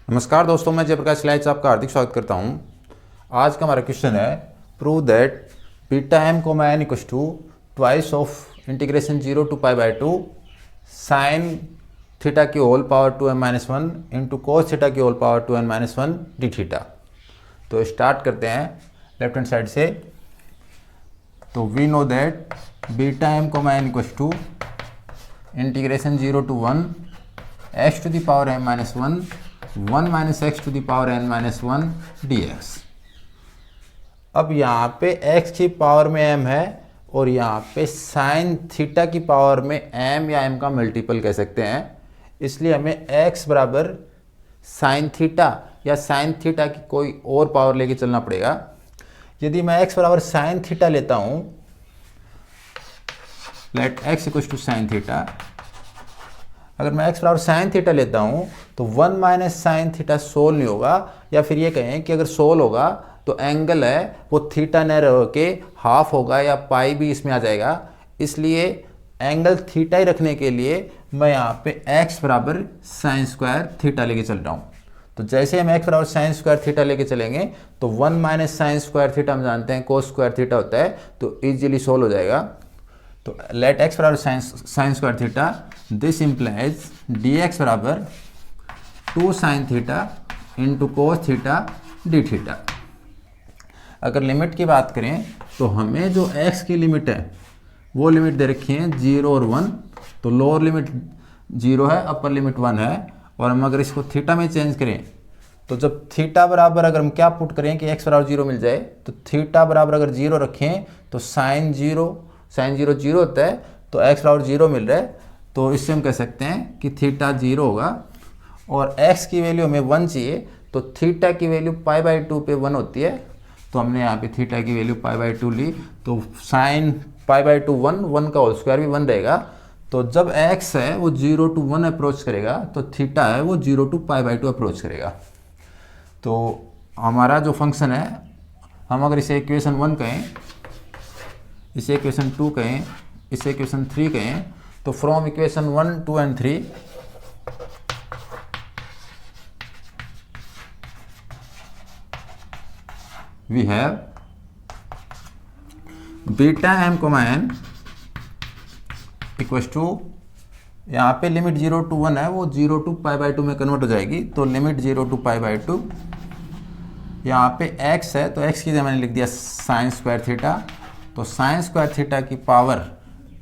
नमस्कार दोस्तों, मैं जयप्रकाश लाइट्स आपका हार्दिक स्वागत करता हूं। आज का हमारा क्वेश्चन है prove that beta m comma n equals to twice of integration 0 to π/2 sine theta की whole power 2m-1 into cos theta की whole power 2n-1 d theta. तो स्टार्ट करते हैं लेफ्ट हैंड साइड से। तो we know that beta m comma n equals to integration 0 to 1 x to the power m-1 1 minus x to the power n-1 dx। अब यहाँ पे x की power में m है और यहाँ पे साइन थीटा की पावर में m या m का मल्टीपल कह सकते हैं, इसलिए हमें x बराबर साइन थीटा या साइन थीटा की कोई और पावर लेके चलना पड़ेगा। यदि मैं x बराबर साइन थीटा लेता हूँ, let x equals to sine theta, अगर मैं x बराबर साइन थीटा लेता हूँ तो 1 माइनस साइन थीटा सोल नहीं होगा, या फिर ये कहें कि अगर सोल होगा तो एंगल है वो थीटा न रह के हाफ होगा या पाई भी इसमें आ जाएगा। इसलिए एंगल थीटा ही रखने के लिए मैं यहाँ पे x बराबर साइन स्क्वायर थीटा लेके चल रहा हूँ। तो जैसे हम x बराबर साइन स्क्वायर थीटा लेके चलेंगे तो 1 माइनस साइन स्क्वायर थीटा हम जानते हैं कोस स्क्वायर थीटा होता है, तो इजीली सोल्व हो जाएगा। तो लेट x बराबर sign square theta, this implies dx बराबर 2 sine theta into cos theta d theta. अगर लिमिट की बात करें तो हमें जो x की लिमिट है वो लिमिट दे रखी है 0 और 1, तो लोअर लिमिट 0 है, अपर लिमिट 1 है। और हम अगर इसको थीटा में चेंज करें तो जब थीटा बराबर अगर हम क्या पुट करें कि x बराबर 0 मिल जाए, तो थीटा बराबर अगर 0 रखें तो साइन 0 0 होता है, तो x बराबर 0 मिल रहा है, तो इससे हम कह सकते हैं कि थीटा 0 होगा। और x की वैल्यू हमें 1 चाहिए, तो थीटा की वैल्यू π/2 पे 1 होती है, तो हमने यहाँ पे थीटा की वैल्यू π/2 ली, तो साइन π/2 1 का होल स्क्वायर भी 1 रहेगा। तो जब x है वो 0 to 1 अप्रोच करेगा तो थीटा है वो 0 to π/2 अप्रोच करेगा। तो हमारा जो फंक्शन है, हम अगर इसे इक्वेशन 1 कहें, इसे इक्वेशन 2 कहें, इसे इक्वेशन 3 कहें, तो from equation 1 2 and 3 we have beta m comma n equals to, यहाँ पे लिमिट 0 to 1 है वो 0 to π/2 में कन्वर्ट हो जाएगी, तो लिमिट 0 to π/2। यहाँ पे x है तो x की जगह मैंने लिख दिया साइन स्क्वायर थीटा, तो साइन स्क्वायर थीटा की power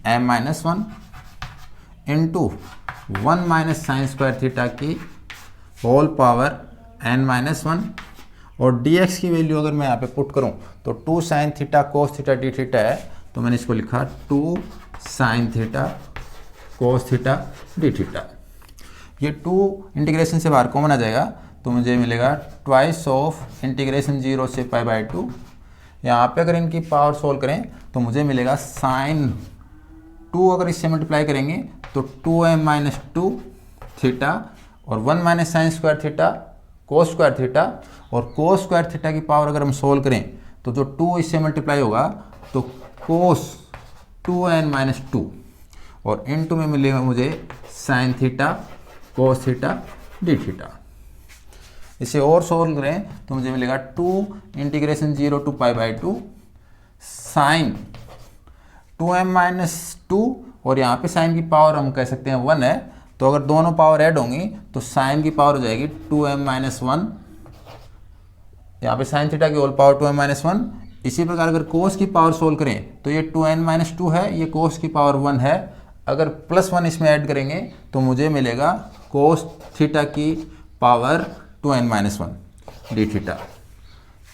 m-1 into 1 minus sine square theta की होल पावर n-1। और dx की वैल्यू अगर मैं यहाँ पे पुट करूँ तो 2 sine theta cos theta d theta है, तो मैंने इसको लिखा 2 sine theta cos theta d theta. ये 2 इंटीग्रेशन से बाहर कॉमन आ जाएगा, तो मुझे मिलेगा ट्वाइस ऑफ इंटीग्रेशन 0 से π/2। यहाँ पे अगर इनकी पावर सोल्व करें तो मुझे मिलेगा साइन 2, अगर इससे मल्टीप्लाई करेंगे तो 2m-2 थीटा और 1 minus sine square theta cos square theta, और कोस स्क्वायर थीटा की पावर अगर हम सोल्व करें तो जो 2 इससे मल्टीप्लाई होगा तो कोस 2n-2, और इनटू में मिलेगा मुझे sign theta cos theta d theta. इसे और सोल्व करें तो मुझे मिलेगा 2 इंटीग्रेशन 0 to π/2 साइन 2m-2, और यहाँ पे साइन की पावर हम कह सकते हैं 1 है, तो अगर दोनों पावर ऐड होंगी तो साइन की पावर हो जाएगी 2m-1, यहाँ पे साइन थीटा की होल पावर 2m-1। इसी प्रकार अगर कोस की पावर सोल्व करें तो ये 2n-2 है, ये कोस की पावर 1 है, अगर +1 इसमें ऐड करेंगे तो मुझे मिलेगा कोस थीटा की पावर 2n-1 डी थीटा।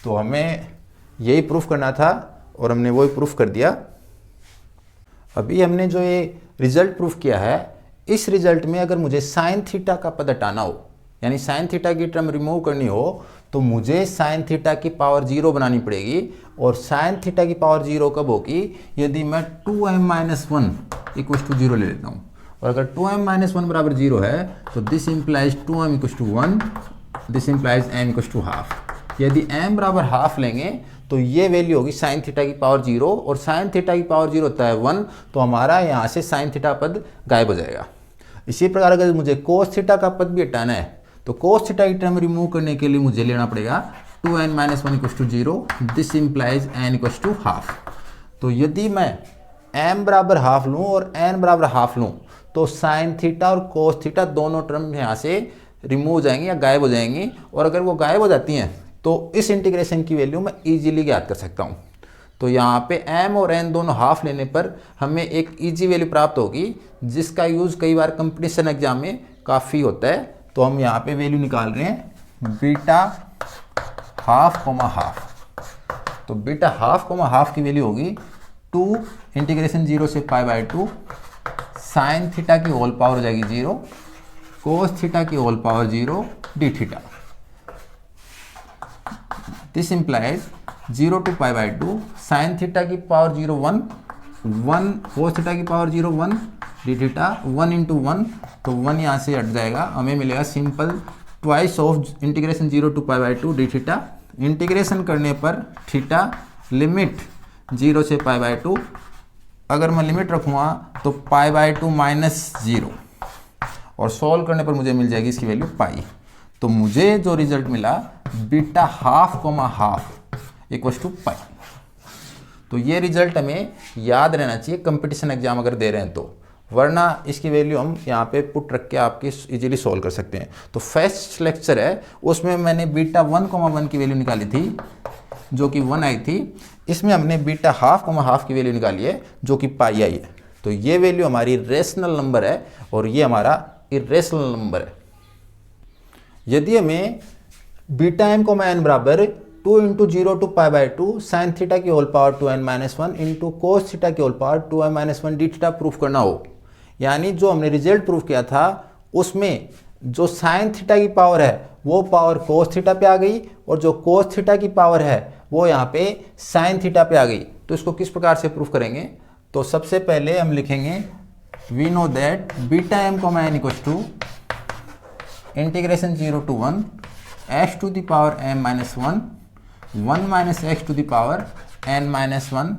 तो हमें यही प्रूफ करना था और हमने वही प्रूफ कर दिया। अभी हमने जो ये रिजल्ट प्रूफ किया है, इस रिजल्ट में अगर मुझे साइन थीटा का पद हटाना हो, यानी साइन थीटा की टर्म रिमूव करनी हो, तो मुझे साइन थीटा की पावर 0 बनानी पड़ेगी। और साइन थीटा की पावर 0 कब होगी, यदि मैं 2m-1 इक्वल्स टू 0 ले लेता हूँ। और अगर 2m-1 बराबर 0 है तो this implies 2m equals to 1, this implies m equals to half. यदि m बराबर हाफ लेंगे तो ये वैल्यू होगी साइन थीटा की पावर 0, और साइन थीटा की पावर 0 होता है 1, तो हमारा यहाँ से साइन थीटा पद गायब हो जाएगा। इसी प्रकार अगर मुझे कोस थीटा का पद भी हटाना है तो cos थीटा की टर्म रिमूव करने के लिए मुझे लेना पड़ेगा 2n minus one equals to zero, this implies n equals to half. तो यदि मैं m बराबर हाफ लूँ और n बराबर हाफ लूँ तो साइन थीटा और कोस थीटा दोनों टर्म यहाँ से रिमूव हो जाएंगी या गायब हो जाएंगी, और अगर वो गायब हो जाती हैं तो इस इंटीग्रेशन की वैल्यू मैं इजीली ज्ञात कर सकता हूँ। तो यहाँ पे m और n दोनों हाफ लेने पर हमें एक इजी वैल्यू प्राप्त होगी, जिसका यूज़ कई बार कंपटीशन एग्जाम में काफ़ी होता है। तो हम यहाँ पे वैल्यू निकाल रहे हैं बीटा हाफ कोमा हाफ। तो बीटा हाफ कोमा हाफ की वैल्यू होगी 2 इंटीग्रेशन 0 से पाई बाई 2 साइन थीटा की होल पावर हो जाएगी 0, कोस थीटा की whole power 0 d theta. This implies 0 to pi by 2 sine theta की पावर 0 1, 1 कोस थीटा की पावर 0 1 डी थीटा 1 इंटू 1, तो 1 यहाँ से हट जाएगा, हमें मिलेगा simple twice of integration 0 to pi by 2 d theta. Integration करने पर थीटा लिमिट 0 से पाई बाई 2, अगर मैं लिमिट रखूँगा तो पाई बाई 2 माइनस 0, और सॉल्व करने पर मुझे मिल जाएगी इसकी वैल्यू पाई। तो मुझे जो रिजल्ट मिला beta half comma half equals to pi. तो ये रिजल्ट हमें याद रहना चाहिए कंपटीशन एग्जाम अगर दे रहे हैं तो, वरना इसकी वैल्यू हम यहाँ पे पुट रख के आपकी इजीली सॉल्व कर सकते हैं। तो फर्स्ट लेक्चर है उसमें मैंने बीटा 1,1 की वैल्यू निकाली थी जो कि 1 आई थी, इसमें हमने बीटा हाफ कोमा हाफ की वैल्यू निकाली है जो कि पाई आई है। तो ये वैल्यू हमारी रेशनल नंबर है और ये हमारा इरेशनल नंबर है। यदि हमें बीटा एम कोमा एन बराबर 2 into 0 to pi by 2 sine theta की whole power 2n minus 1 into cos theta की whole power 2m minus 1 d theta proof करना हो, यानी जो हमने रिजल्ट प्रूफ किया था उसमें जो साइन थीटा की पावर है वो पावर कोस थीटा पे आ गई और जो कोस थीटा की पावर है वो यहाँ पे साइन थीटा पे आ गई। तो इसको किस प्रकार से प्रूफ करेंगे? तो सबसे पहले हम लिखेंगे we know that beta m comma n equals to integration 0 to 1 x to the power m minus 1 minus x to the power n minus 1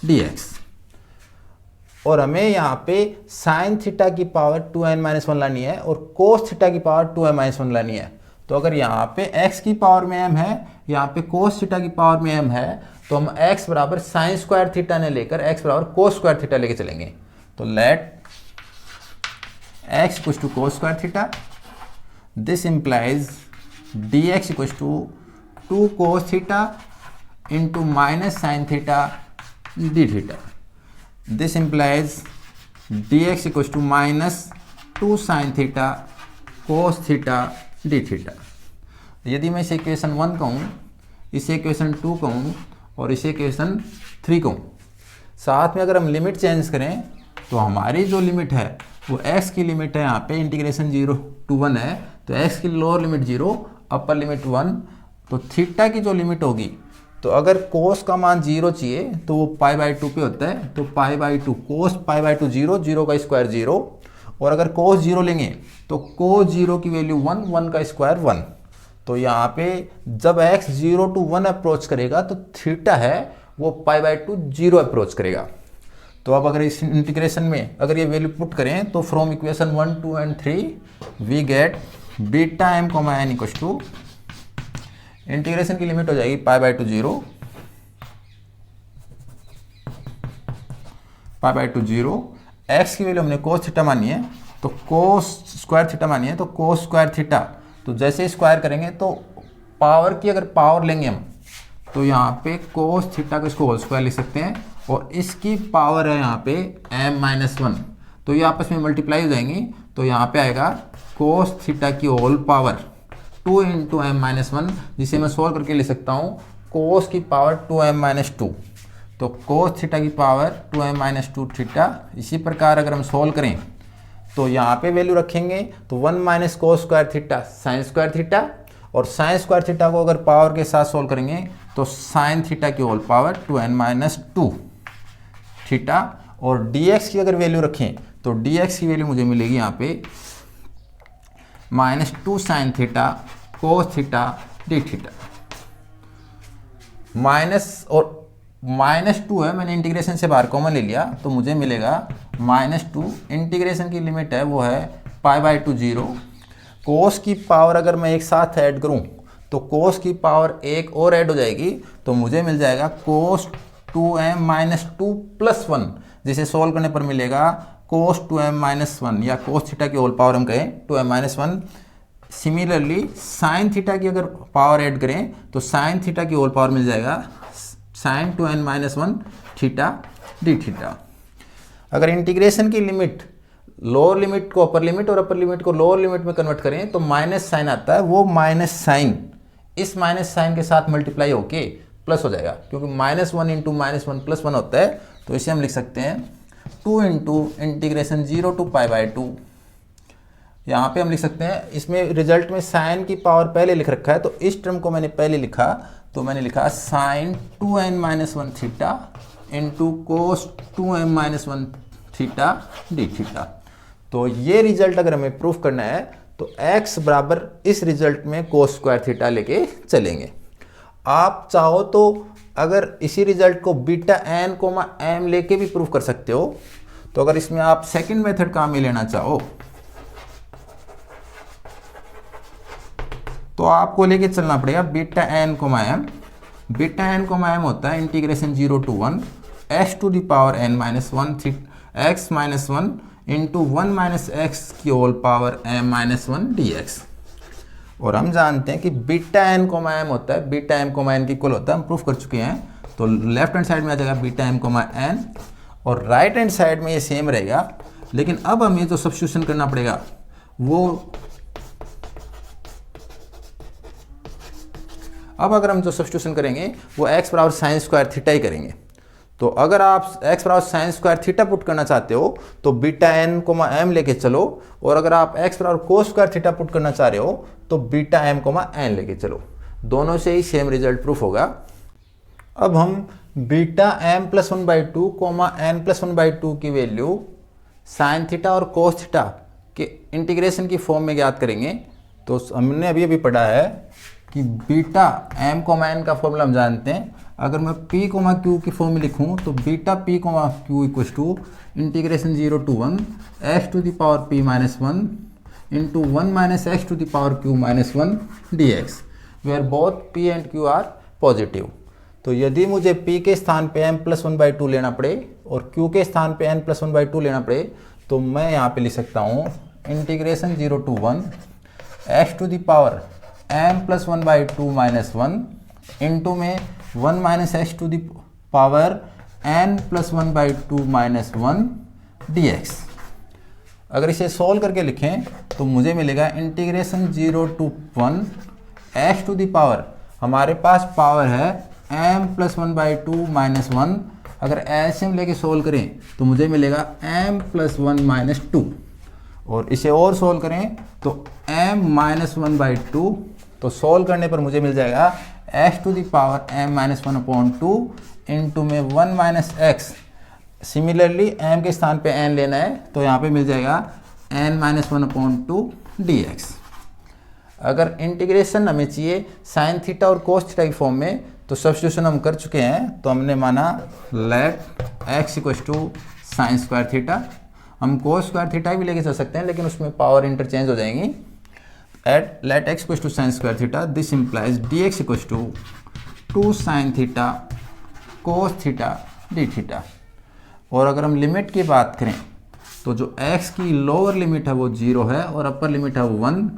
dx। और हमें यहाँ पे साइन थीटा की पावर 2n माइनस 1 लानी है और कोस थीटा की power 2m minus 1 लानी है। तो अगर यहाँ पे x की पावर में m है, यहाँ पे कोस थीटा की पावर में m है, तो हम x बराबर साइन स्क्वायर थीटा ने लेकर x बराबर कोस स्क्वायर थीटा लेके चलेंगे। तो let x equals to cos square theta, this implies dx equals to 2 cos theta into minus sine theta d theta. This implies dx equals to minus 2 sine theta cos theta d theta. यदि मैं इसे equation 1 कहूँ, इसे equation 2 कहूँ और इसे equation 3 कहूँ, साथ में अगर हम लिमिट चेंज करें तो हमारी जो लिमिट है वो x की लिमिट है, यहाँ पे इंटीग्रेशन 0 टू 1 है, तो x की लोअर लिमिट 0 अपर लिमिट 1। तो थीटा की जो लिमिट होगी, तो अगर कोस का मान 0 चाहिए तो वो पाई बाई 2 पे होता है, तो पाई बाई 2 कोस पाई बाई 2 0, 0 का स्क्वायर 0, और अगर कोस 0 लेंगे तो कोस 0 की वैल्यू 1, 1 का स्क्वायर 1। तो यहाँ पे जब x 0 टू 1 अप्रोच करेगा तो थीटा है वो पाई बाई 2 0 अप्रोच करेगा। तो अब अगर इस इंटीग्रेशन में अगर ये वैल्यू पुट करें तो from equation 1, 2 and 3 we get beta m comma n equals to integration की लिमिट हो जाएगी pi by 2 0, pi by 2 0, x की वैल्यू हमने कोस थीटा मानी है तो कोस स्क्वायर थीटा मानी है, तो कोस स्क्वायर थीटा, तो जैसे स्क्वायर करेंगे तो पावर की अगर पावर लेंगे हम तो यहाँ पे कोस थीटा को इसको होल स्क्वायर लिख सकते हैं, और इसकी पावर है यहाँ पे m माइनस 1, तो ये आपस में मल्टीप्लाई हो जाएंगी। तो यहाँ पे आएगा कोस थीटा की whole power 2 into m minus 1, जिसे मैं सोल्व करके लिख सकता हूँ कोस की पावर 2m माइनस 2, तो कोस थीटा की पावर 2m माइनस 2 थीटा। इसी प्रकार अगर हम सोल्व करें तो यहाँ पे वैल्यू रखेंगे तो 1 minus cos square theta sine square theta, और साइन स्क्वायर थीटा को अगर पावर के साथ सोल्व करेंगे तो साइन थीटा की whole power 2n minus 2 theta, और dx की अगर वैल्यू रखें तो dx की वैल्यू मुझे मिलेगी यहाँ पे minus 2 sine theta cos theta d theta. Minus और माइनस 2 है, मैंने इंटीग्रेशन से बाहर कॉमन ले लिया तो मुझे मिलेगा माइनस 2, इंटीग्रेशन की लिमिट है वो है पाई बाई 2 0, कोस की पावर अगर मैं एक साथ ऐड करूं तो कोस की पावर एक और ऐड हो जाएगी, तो मुझे मिल जाएगा कोस 2m माइनस 2 प्लस 1, जिसे सोल्व करने पर मिलेगा कोस 2m माइनस 1, या कोस थीटा की होल पावर हम कहें 2m minus 1। Similarly sign theta की अगर पावर ऐड करें तो साइन थीटा की होल पावर मिल जाएगा sine 2n minus 1 theta d theta. अगर इंटीग्रेशन की लिमिट लोअर लिमिट को अपर लिमिट और अपर लिमिट को लोअर लिमिट में कन्वर्ट करें तो माइनस साइन आता है, वो माइनस साइन इस माइनस साइन के साथ मल्टीप्लाई होके प्लस हो जाएगा, क्योंकि -1 इंटू -1 प्लस 1 होता है। तो इसे हम लिख सकते हैं 2 into integration 0 to pi by 2। यहाँ पे हम लिख सकते हैं, इसमें रिजल्ट में साइन की पावर पहले लिख रखा है, तो इस टर्म को मैंने पहले लिखा, तो मैंने लिखा sine 2n minus 1 theta into cos 2m minus 1 theta d theta. तो ये रिजल्ट अगर हमें प्रूफ करना है तो x बराबर इस रिजल्ट में कोस स्क्वायर थीटा लेके चलेंगे। आप चाहो तो अगर इसी रिजल्ट को बीटा एन कोमा एम लेके भी प्रूफ कर सकते हो। तो अगर इसमें आप सेकंड मेथड काम में लेना चाहो तो आपको लेके चलना पड़ेगा beta n comma m. Beta n comma m होता है integration 0 to 1 x to the power n minus 1 x minus 1 into 1 minus x की whole power m minus 1 dx। और हम जानते हैं कि बीटा एन कोमा एम होता है, बीटा एम कोमा एन की इक्वल होता है, हम प्रूफ कर चुके हैं। तो लेफ्ट हैंड साइड में आ जाएगा बीटा एम कोमा एन और राइट हैंड साइड में ये सेम रहेगा। लेकिन अब हमें जो सब्स्टिट्यूशन करना पड़ेगा वो, अब अगर हम जो सब्स्टिट्यूशन करेंगे वो x बराबर साइन स्क्वायर थीटा ही करेंगे। तो अगर आप x बराबर साइन स्क्वायर थीटा पुट करना चाहते हो तो बीटा एन कोमा एम लेके चलो, और अगर आप x बराबर कोस स्क्वायर थीटा पुट करना चाह रहे हो तो बीटा एम कोमा एन लेके चलो। दोनों से ही सेम रिजल्ट प्रूफ होगा। अब हम beta m plus 1/2 comma n plus 1/2 की वैल्यू साइन थीटा और कोस थीटा के इंटीग्रेशन की फॉर्म में ज्ञात करेंगे। तो हमने अभी अभी पढ़ा है कि बीटा एम कोमा एन का फॉर्मूला हम जानते हैं। अगर मैं पी कोमा क्यू की फॉर्म में लिखूं तो beta p comma q equal to integration 0 to 1 x to the power p minus 1 into 1 minus x to the power q minus 1 dx, where both p and q are positive. तो यदि मुझे p के स्थान पे m plus 1/2 लेना पड़े और q के स्थान पे n प्लस 1/2 लेना पड़े तो मैं यहाँ पे लिख सकता हूँ integration 0 to 1 x to the power m plus 1/2 minus 1 into में 1 minus x to the power n plus 1/2 minus 1 dx। अगर इसे सोल्व करके लिखें तो मुझे मिलेगा integration 0 to 1 x to the power, हमारे पास पावर है m प्लस 1/2 माइनस 1। अगर एलसीएम लेके सोल्व करें तो मुझे मिलेगा m प्लस 1 माइनस 2, और इसे और सोल्व करें तो m माइनस 1/2। तो सोल्व करने पर मुझे मिल जाएगा x to the power m minus 1/2 into में 1 माइनस एक्स। सिमिलरली m के स्थान पे n लेना है तो यहाँ पे मिल जाएगा n माइनस 1/2 dx। अगर इंटीग्रेशन हमें चाहिए साइन थीटा और कोस थीटा की फॉर्म में तो सब्स्टिट्यूशन हम कर चुके हैं। तो हमने माना let x equal to sine square theta, हम कोस स्क्वायर थीटा भी लेके चल सकते हैं लेकिन उसमें पावर इंटरचेंज हो जाएंगी। At let x equal to sine square theta, this implies dx equal to 2 sine theta cos theta d theta. और अगर हम लिमिट की बात करें तो जो x की लोअर लिमिट है वो 0 है और अपर लिमिट है वो 1,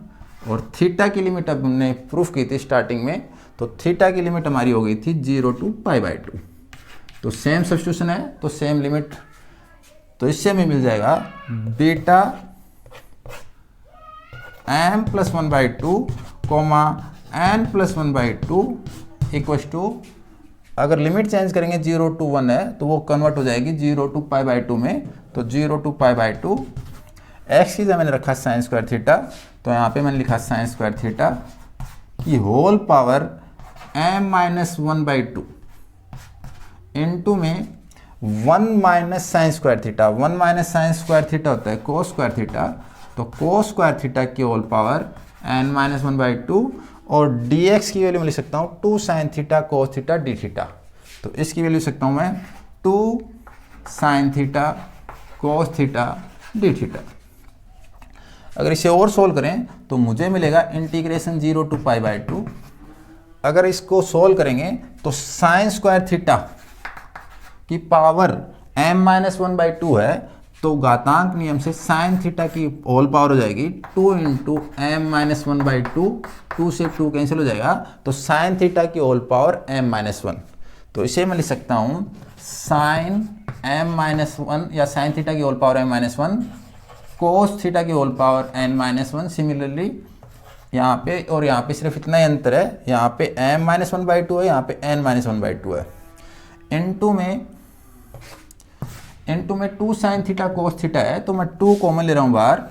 और थीटा की लिमिट अब हमने प्रूफ की थी स्टार्टिंग में, तो थीटा की लिमिट हमारी हो गई थी 0 टू पाई/2। तो सेम सब्स्टिट्यूशन है तो सेम लिमिट, तो इससे हमें मिल जाएगा beta m plus 1/2 comma n plus 1/2 equal to, अगर लिमिट चेंज करेंगे 0 टू 1 है तो वो कन्वर्ट हो जाएगी 0 टू पाई/2 में। तो 0 टू पाई/2 x की जगह मैंने रखा साइन स्क्वायर थीटा, तो यहाँ पे मैंने लिखा साइन स्क्वायर थीटा की whole power m minus 1/2 into में 1 minus sine square theta. 1 minus sine square theta होता है कोस स्क्वायर थीटा, तो कोस स्क्वायर थीटा की होल पावर n माइनस 1/2, और dx की वैल्यू मैं लिख सकता हूँ 2 sine theta cos theta d theta. तो इसकी वैल्यू लिख सकता हूँ मैं 2 sine theta cos theta d theta. अगर इसे और सोल्व करें तो मुझे मिलेगा इंटीग्रेशन 0 टू पाई बाय 2। अगर इसको सोल्व करेंगे तो साइन स्क्वायर थीटा की पावर m-1/2 है, तो घातांक नियम से साइन थीटा की होल पावर हो जाएगी 2 इंटू m-1/2, 2 से 2 कैंसिल हो जाएगा, तो साइन थीटा की होल पावर m-1। तो इसे मैं लिख सकता हूँ साइन m-1 या साइन थीटा की whole power m-1 cos theta की होल पावर n-1। सिमिलरली यहाँ पे और यहाँ पे सिर्फ इतना ही अंतर है, यहाँ पे m-1/2 है, यहाँ पे n-1/2 है। इनटू में 2 साइन थीटा कोस थीटा है, तो मैं 2 कॉमन ले रहा हूँ बाहर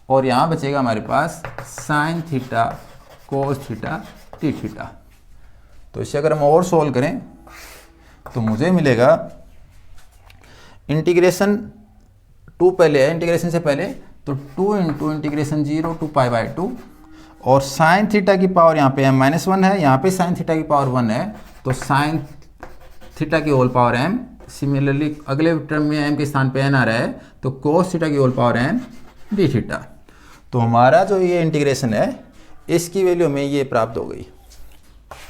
और यहाँ बचेगा हमारे पास sine theta cos theta t theta. तो इसे अगर हम और सोल्व करें तो मुझे मिलेगा इंटीग्रेशन 2 पहले है, इंटीग्रेशन से पहले, तो 2 into integration 0 to pi by 2 और साइन थीटा की पावर यहाँ पे m-1 है, यहाँ पे साइन थीटा की पावर 1 है, तो साइन थीटा की होल पावर m। सिमिलरली अगले टर्म में m के स्थान पे n आ रहा है, तो कोस थीटा की whole power n d theta. तो हमारा जो ये इंटीग्रेशन है इसकी वैल्यू हमें ये प्राप्त हो गई।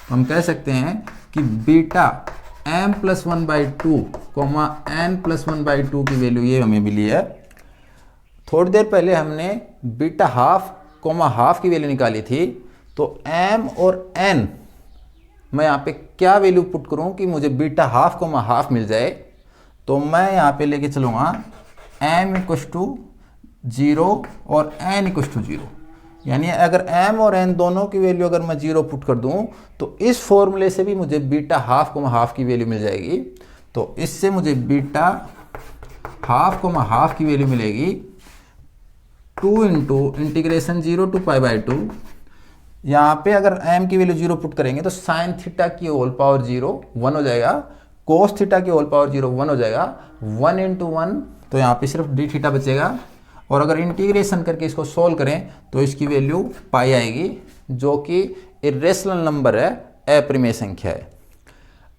हम कह सकते हैं कि बीटा m+1/2 n+1/2 की वैल्यू ये हमें मिली है। थोड़ी देर पहले हमने बीटा हाफ की वैल्यू निकाली थी, तो m और n मैं यहाँ पे क्या वैल्यू पुट करूँ कि मुझे बीटा हाफ मिल जाए, तो मैं यहाँ पे लेके चलूँगा m=0 और n=0। यानी अगर m और n दोनों की वैल्यू अगर मैं 0 पुट कर दूँ तो इस फॉर्मूले से भी मुझे बीटा हाफ की वैल्यू मिल जाएगी। तो इससे मुझे बीटा हाफ की वैल्यू मिलेगी 2 into integration 0 to pi by 2। यहाँ पे अगर m की वैल्यू 0 पुट करेंगे तो साइन थीटा की होल पावर 0 1 हो जाएगा, कोस थीटा की होल पावर 0 1 हो जाएगा, 1 इंटू 1, तो यहाँ पे सिर्फ डी थीटा बचेगा। और अगर इंटीग्रेशन करके इसको सोल्व करें तो इसकी वैल्यू पाई आएगी, जो कि इरेशनल नंबर है, अप्रिमेय संख्या है।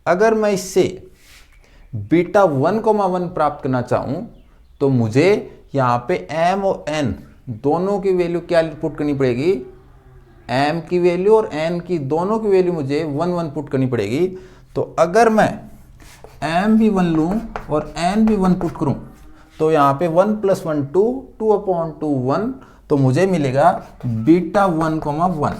अगर मैं इससे बीटा 1,1 प्राप्त करना चाहूँ तो मुझे यहाँ पे m और n दोनों की वैल्यू क्या पुट करनी पड़ेगी, m की वैल्यू और n की दोनों की वैल्यू मुझे 1 पुट करनी पड़ेगी। तो अगर मैं m भी 1 लूँ और n भी 1 पुट करूँ तो यहाँ पे 1 + 1 2, 2/2 1, तो मुझे मिलेगा बीटा 1,1।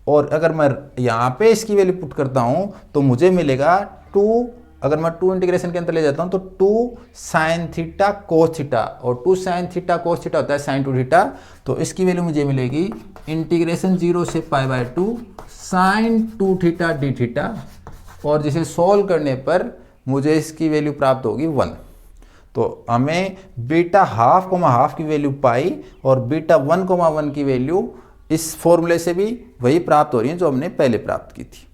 और अगर मैं यहाँ पे इसकी वैल्यू पुट करता हूँ तो मुझे मिलेगा 2, अगर मैं 2 इंटीग्रेशन के अंदर ले जाता हूँ तो 2 साइन थीटा कोस थीटा, और 2 साइन थीटा कोस थीटा होता है साइन 2 थीटा। तो इसकी वैल्यू मुझे मिलेगी इंटीग्रेशन 0 से pi by 2 sine 2 theta d theta, और जिसे सोल्व करने पर मुझे इसकी वैल्यू प्राप्त होगी 1। तो हमें बीटा हाफ की वैल्यू पाई और बीटा 1,1 की वैल्यू इस फॉर्मूले से भी वही प्राप्त हो रही है जो हमने पहले प्राप्त की थी।